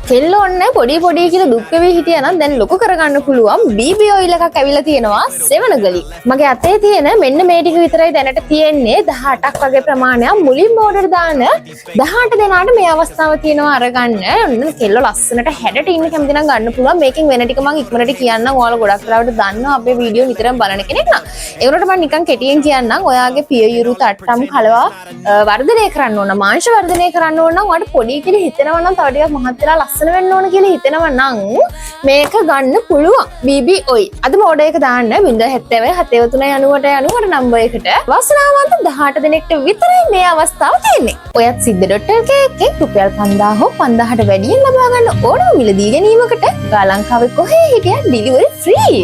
කෙල්ල ඔන්න පොඩි පොඩි කියලා දුක් වෙවි හිටියා නම් දැන් ලොකු කරගන්න පුළුවන් BB oil එකක් ඇවිල්ලා තියෙනවා 7 ගලි. මගේ අතේ තියෙන මෙන්න මේ ටික විතරයි දැනට තියෙන්නේ 18ක් වගේ ප්‍රමාණයක්. මුලින්ම ඕඩර් දාන 18 දෙනාට මේ අවස්ථාව තියෙනවා අරගන්න. ඔන්න කෙල්ල ලස්සනට හැඩට ඉන්න කැමති නම් ගන්න පුළුවන්. මේකෙන් වෙන ටික මම ඉක්මනට කියන්නම්. ඔයාලා ගොඩක් වෙලාවට දන්නවා අපේ වීඩියෝ නිතරම බලන කෙනෙක් නම්. ඒකට මම නිකන් කෙටියෙන් කියන්නම්. ඔයාගේ පියයුරු තට්ටම් කලවා වර්ධනය කරන්න ඕන. මාංශ වර්ධනය කරන්න ඕන නම් ඔයාලට පොඩි කියලා හිතෙනවා නම් තව ටිකක් මහත් වෙලා ලස්සන වෙන්න ඕන කියලා හිතෙනවා නම් මේක ගන්න පුළුවන්. BB oil. අදම ඕඩර් එක දාන්න 070 7390 නම්බර් එකට. වාසනාවන්ත 18 දෙනෙක්ට විතරයි මේ අවස්ථාව තියෙන්නේ. ඔයත් සිද්ධ.lk එකේ රුපියල් 5000 හෝ 5000ට වැඩියෙන් ලබා ගන්න ඕනම මිලදී ගැනීමකට ලංකාවේ කොහේ හිටියත් ඩිලිවරි ෆ්‍රී.